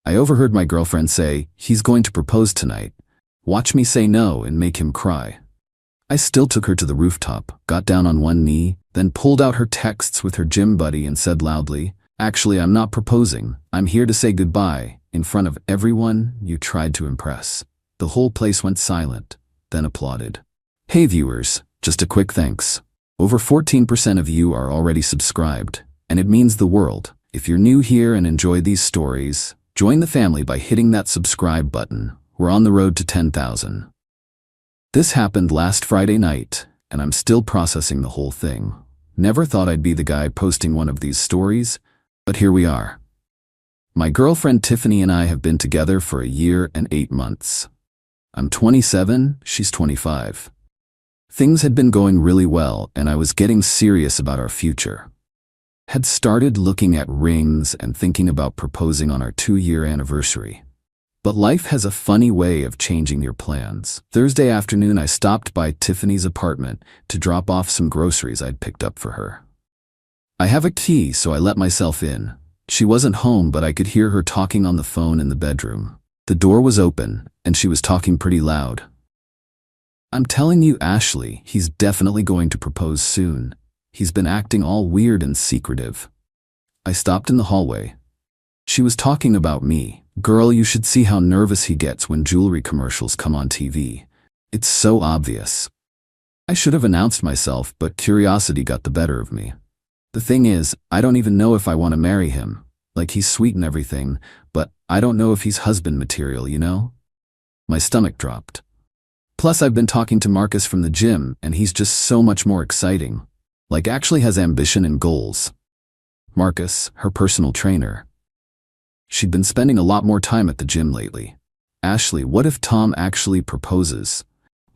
I overheard my girlfriend say, "He's going to propose tonight. Watch me say no and make him cry." I still took her to the rooftop, got down on one knee, then pulled out her texts with her gym buddy and said loudly, "Actually, I'm not proposing. I'm here to say goodbye, in front of everyone you tried to impress." The whole place went silent, then applauded. Hey viewers, just a quick thanks. Over 14% of you are already subscribed, and it means the world. If you're new here and enjoy these stories, join the family by hitting that subscribe button. We're on the road to 10,000. This happened last Friday night, and I'm still processing the whole thing. Never thought I'd be the guy posting one of these stories, but here we are. My girlfriend Tiffany and I have been together for a year and 8 months. I'm 27, she's 25. Things had been going really well, and I was getting serious about our future. Had started looking at rings and thinking about proposing on our 2-year anniversary. But life has a funny way of changing your plans. Thursday afternoon, I stopped by Tiffany's apartment to drop off some groceries I'd picked up for her. I have a key, so I let myself in. She wasn't home, but I could hear her talking on the phone in the bedroom. The door was open, and she was talking pretty loud. "I'm telling you, Ashley, he's definitely going to propose soon. He's been acting all weird and secretive." I stopped in the hallway. She was talking about me. "Girl, you should see how nervous he gets when jewelry commercials come on TV. It's so obvious." I should have announced myself, but curiosity got the better of me. The thing is, I don't even know if I want to marry him. Like, he's sweet and everything, but I don't know if he's husband material, you know? My stomach dropped. Plus, I've been talking to Marcus from the gym, and he's just so much more exciting. Like, actually has ambition and goals. Marcus, her personal trainer. She'd been spending a lot more time at the gym lately. "Ashley, what if Tom actually proposes?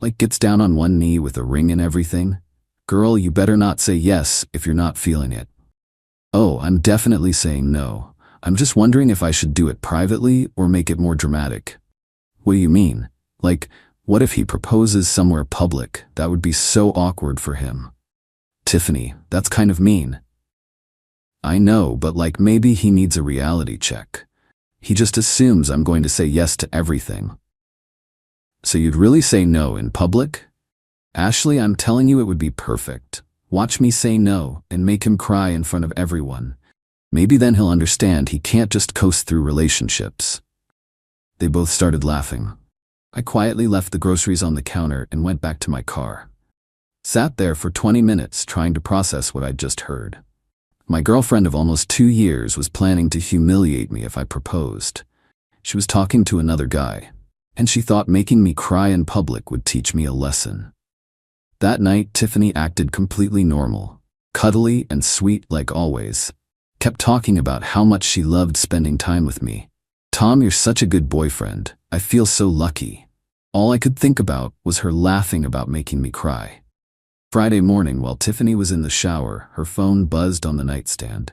Like, gets down on one knee with a ring and everything? Girl, you better not say yes if you're not feeling it." "Oh, I'm definitely saying no. I'm just wondering if I should do it privately or make it more dramatic." "What do you mean? Like, what if he proposes somewhere public? That would be so awkward for him." "Tiffany, that's kind of mean." "I know, but like, maybe he needs a reality check. He just assumes I'm going to say yes to everything." "So you'd really say no in public?" "Ashley, I'm telling you, it would be perfect. Watch me say no and make him cry in front of everyone. Maybe then he'll understand he can't just coast through relationships." They both started laughing. I quietly left the groceries on the counter and went back to my car. Sat there for 20 minutes trying to process what I'd just heard. My girlfriend of almost 2 years was planning to humiliate me if I proposed. She was talking to another guy, and she thought making me cry in public would teach me a lesson. That night, Tiffany acted completely normal, cuddly and sweet like always. Kept talking about how much she loved spending time with me. "Tom, you're such a good boyfriend. I feel so lucky." All I could think about was her laughing about making me cry. Friday morning, while Tiffany was in the shower, her phone buzzed on the nightstand.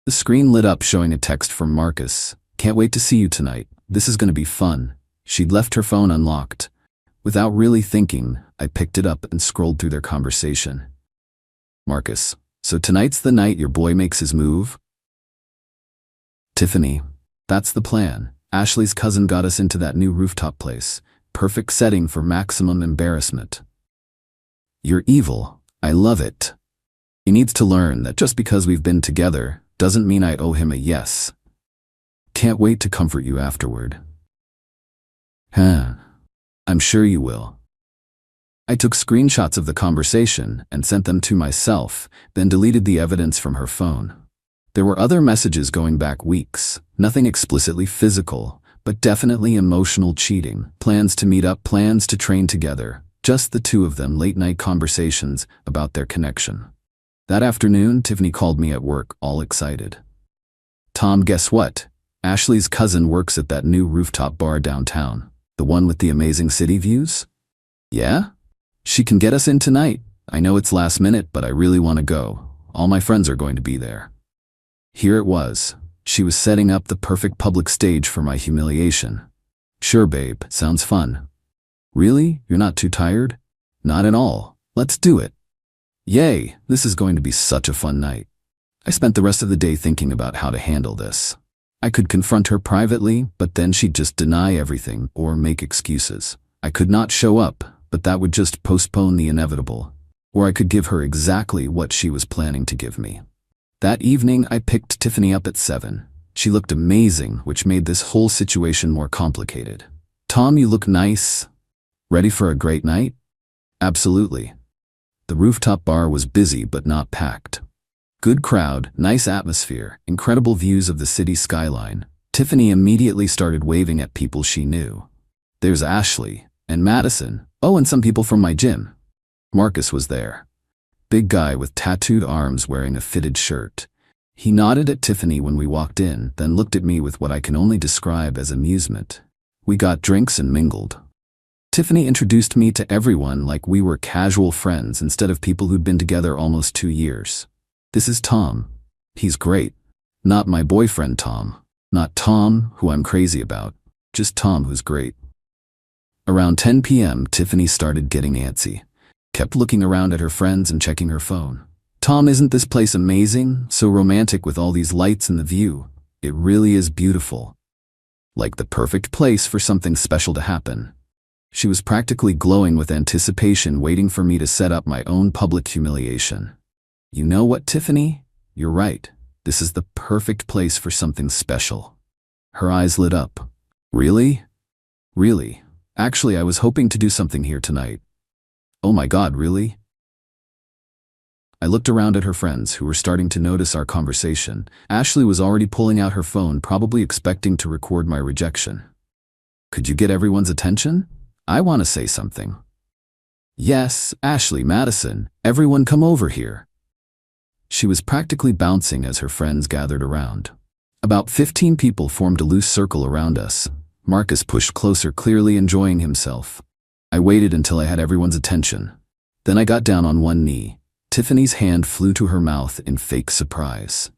The screen lit up showing a text from Marcus. "Can't wait to see you tonight. This is going to be fun." She'd left her phone unlocked. Without really thinking, I picked it up and scrolled through their conversation. "Marcus, so tonight's the night your boy makes his move?" "Tiffany, that's the plan. Ashley's cousin got us into that new rooftop place. Perfect setting for maximum embarrassment." "You're evil. I love it. He needs to learn that just because we've been together doesn't mean I owe him a yes. Can't wait to comfort you afterward." "I'm sure you will." I took screenshots of the conversation and sent them to myself, then deleted the evidence from her phone. There were other messages going back weeks, nothing explicitly physical, but definitely emotional cheating. Plans to meet up, plans to train together. Just the two of them, late-night conversations about their connection. That afternoon, Tiffany called me at work, all excited. "Tom, guess what? Ashley's cousin works at that new rooftop bar downtown. The one with the amazing city views?" "Yeah? She can get us in tonight. I know it's last minute, but I really want to go. All my friends are going to be there." Here it was. She was setting up the perfect public stage for my humiliation. "Sure, babe. Sounds fun." "Really? You're not too tired?" "Not at all. Let's do it." Yay, this is going to be such a fun night. I spent the rest of the day thinking about how to handle this. I could confront her privately, but then she'd just deny everything or make excuses. I could not show up, but that would just postpone the inevitable. Or I could give her exactly what she was planning to give me. That evening, I picked Tiffany up at 7. She looked amazing, which made this whole situation more complicated. Tom, you look nice. Ready for a great night? Absolutely. The rooftop bar was busy but not packed. Good crowd, nice atmosphere, incredible views of the city skyline. Tiffany immediately started waving at people she knew. There's Ashley and Madison. Oh, and some people from my gym. Marcus was there. Big guy with tattooed arms wearing a fitted shirt. He nodded at Tiffany when we walked in, then looked at me with what I can only describe as amusement. We got drinks and mingled. Tiffany introduced me to everyone like we were casual friends instead of people who'd been together almost 2 years. This is Tom. He's great. Not my boyfriend Tom. Not Tom, who I'm crazy about. Just Tom, who's great. Around 10 p.m., Tiffany started getting antsy. Kept looking around at her friends and checking her phone. Tom, isn't this place amazing? So romantic with all these lights and the view. It really is beautiful. Like the perfect place for something special to happen. She was practically glowing with anticipation, waiting for me to set up my own public humiliation. You know what, Tiffany? You're right. This is the perfect place for something special. Her eyes lit up. Really? Really? Actually, I was hoping to do something here tonight. Oh my God, really? I looked around at her friends who were starting to notice our conversation. Ashley was already pulling out her phone, probably expecting to record my rejection. Could you get everyone's attention? I want to say something. Yes, Ashley, Madison, everyone come over here. She was practically bouncing as her friends gathered around. About 15 people formed a loose circle around us. Marcus pushed closer, clearly enjoying himself. I waited until I had everyone's attention. Then I got down on one knee. Tiffany's hand flew to her mouth in fake surprise.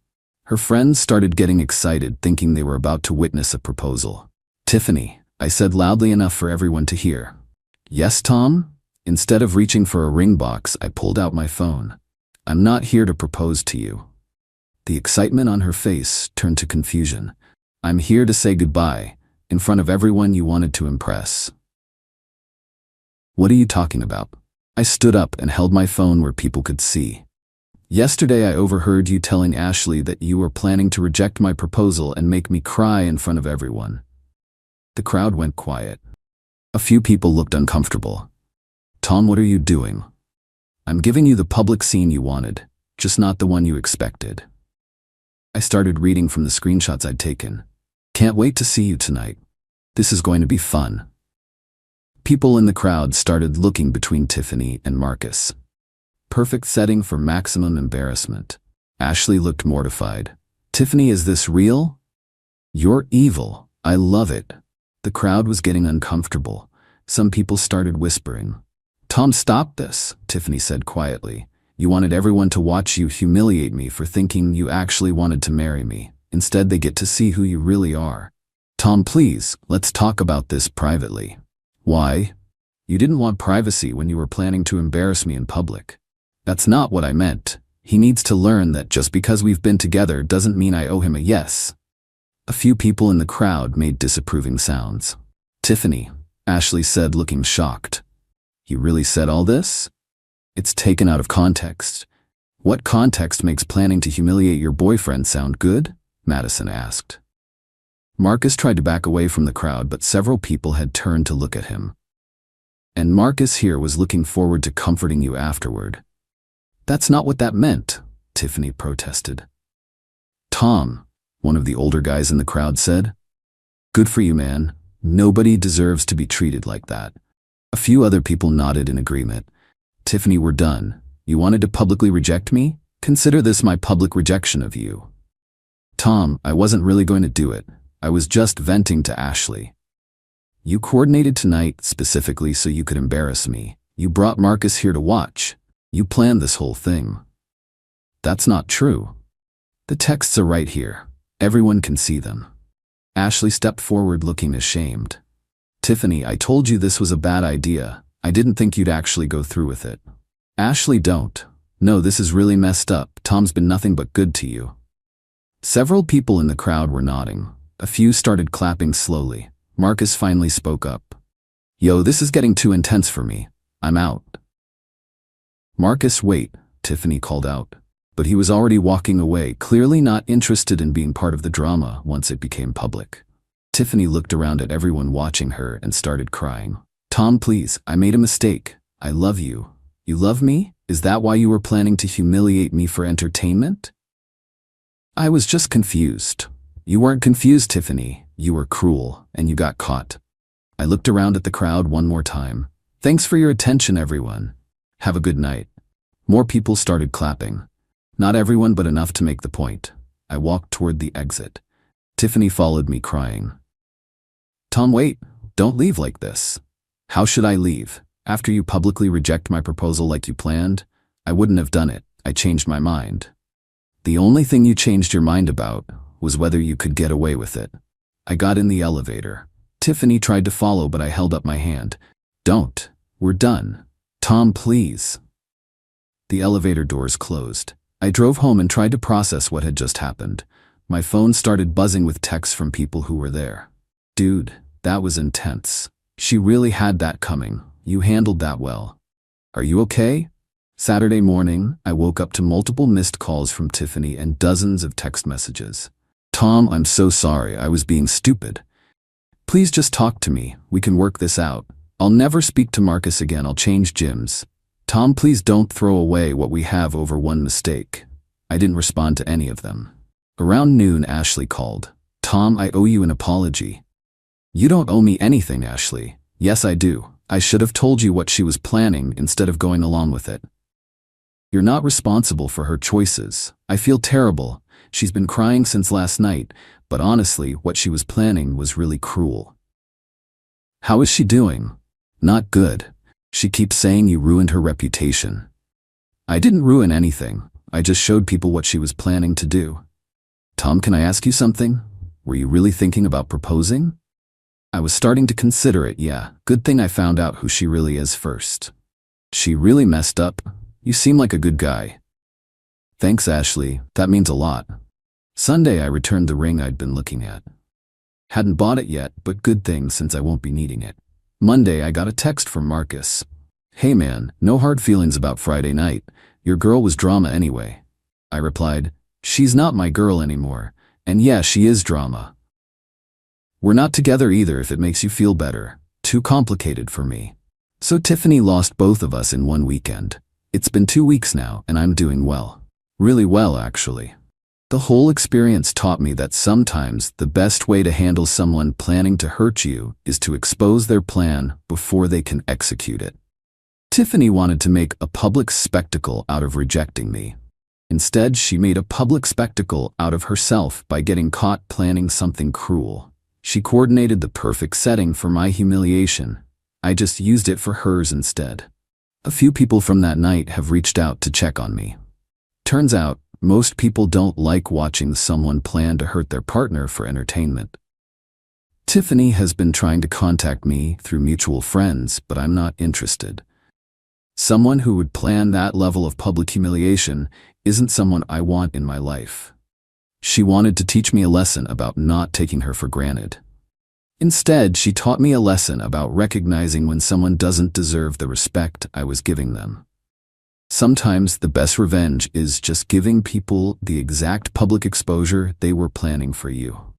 Her friends started getting excited, thinking they were about to witness a proposal. Tiffany, I said loudly enough for everyone to hear. Yes, Tom? Instead of reaching for a ring box, I pulled out my phone. I'm not here to propose to you. The excitement on her face turned to confusion. I'm here to say goodbye, in front of everyone you wanted to impress. What are you talking about? I stood up and held my phone where people could see. Yesterday I overheard you telling Ashley that you were planning to reject my proposal and make me cry in front of everyone. The crowd went quiet. A few people looked uncomfortable. Tom, what are you doing? I'm giving you the public scene you wanted, just not the one you expected. I started reading from the screenshots I'd taken. Can't wait to see you tonight. This is going to be fun. People in the crowd started looking between Tiffany and Marcus. Perfect setting for maximum embarrassment. Ashley looked mortified. Tiffany, is this real? You're evil. I love it. The crowd was getting uncomfortable. Some people started whispering. Tom, stop this, Tiffany said quietly. You wanted everyone to watch you humiliate me for thinking you actually wanted to marry me. Instead, they get to see who you really are. Tom, please, let's talk about this privately. Why? You didn't want privacy when you were planning to embarrass me in public. That's not what I meant. He needs to learn that just because we've been together doesn't mean I owe him a yes. A few people in the crowd made disapproving sounds. Tiffany, Ashley said, looking shocked. You really said all this? It's taken out of context. What context makes planning to humiliate your boyfriend sound good? Madison asked. Marcus tried to back away from the crowd, but several people had turned to look at him. And Marcus here was looking forward to comforting you afterward. That's not what that meant, Tiffany protested. Tom, one of the older guys in the crowd said. Good for you, man. Nobody deserves to be treated like that. A few other people nodded in agreement. Tiffany, we're done. You wanted to publicly reject me? Consider this my public rejection of you. Tom, I wasn't really going to do it. I was just venting to Ashley. You coordinated tonight specifically so you could embarrass me. You brought Marcus here to watch. You planned this whole thing. That's not true. The texts are right here. Everyone can see them. Ashley stepped forward looking ashamed. Tiffany, I told you this was a bad idea. I didn't think you'd actually go through with it. Ashley, don't. No, this is really messed up. Tom's been nothing but good to you. Several people in the crowd were nodding. A few started clapping slowly. Marcus finally spoke up. "Yo, this is getting too intense for me. I'm out." "Marcus, wait," Tiffany called out. But he was already walking away, clearly not interested in being part of the drama once it became public. Tiffany looked around at everyone watching her and started crying. "Tom, please, I made a mistake. I love you. You love me? Is that why you were planning to humiliate me for entertainment?" "I was just confused." "You weren't confused, Tiffany. You were cruel, and you got caught." I looked around at the crowd one more time. "Thanks for your attention, everyone. Have a good night." More people started clapping. Not everyone, but enough to make the point. I walked toward the exit. Tiffany followed me, crying. "Tom, wait. Don't leave like this." "How should I leave? After you publicly reject my proposal like you planned?" "I wouldn't have done it. I changed my mind." "The only thing you changed your mind about was whether you could get away with it." I got in the elevator. Tiffany tried to follow, but I held up my hand. "Don't. We're done. Tom, please." The elevator doors closed. I drove home and tried to process what had just happened. My phone started buzzing with texts from people who were there. "Dude, that was intense. She really had that coming. You handled that well. Are you okay?" Saturday morning, I woke up to multiple missed calls from Tiffany and dozens of text messages. "Tom, I'm so sorry. I was being stupid. Please just talk to me. We can work this out. I'll never speak to Marcus again. I'll change gyms. Tom, please don't throw away what we have over one mistake." I didn't respond to any of them. Around noon, Ashley called. "Tom, I owe you an apology." "You don't owe me anything, Ashley." "Yes, I do. I should have told you what she was planning instead of going along with it." "You're not responsible for her choices. I feel terrible. She's been crying since last night, but honestly, what she was planning was really cruel." "How is she doing?" "Not good. She keeps saying you ruined her reputation." "I didn't ruin anything. I just showed people what she was planning to do." "Tom, can I ask you something? Were you really thinking about proposing?" "I was starting to consider it, yeah. Good thing I found out who she really is first." "She really messed up. You seem like a good guy." "Thanks, Ashley. That means a lot." Sunday, I returned the ring I'd been looking at. Hadn't bought it yet, but good thing since I won't be needing it. Monday, I got a text from Marcus. "Hey man, no hard feelings about Friday night. Your girl was drama anyway." I replied, "She's not my girl anymore. And yeah, she is drama. We're not together either if it makes you feel better. Too complicated for me." So Tiffany lost both of us in one weekend. It's been 2 weeks now, and I'm doing well. Really well, actually. The whole experience taught me that sometimes the best way to handle someone planning to hurt you is to expose their plan before they can execute it. Tiffany wanted to make a public spectacle out of rejecting me. Instead, she made a public spectacle out of herself by getting caught planning something cruel. She coordinated the perfect setting for my humiliation. I just used it for hers instead. A few people from that night have reached out to check on me. Turns out, most people don't like watching someone plan to hurt their partner for entertainment. Tiffany has been trying to contact me through mutual friends, but I'm not interested. Someone who would plan that level of public humiliation isn't someone I want in my life. She wanted to teach me a lesson about not taking her for granted. Instead, she taught me a lesson about recognizing when someone doesn't deserve the respect I was giving them. Sometimes the best revenge is just giving people the exact public exposure they were planning for you.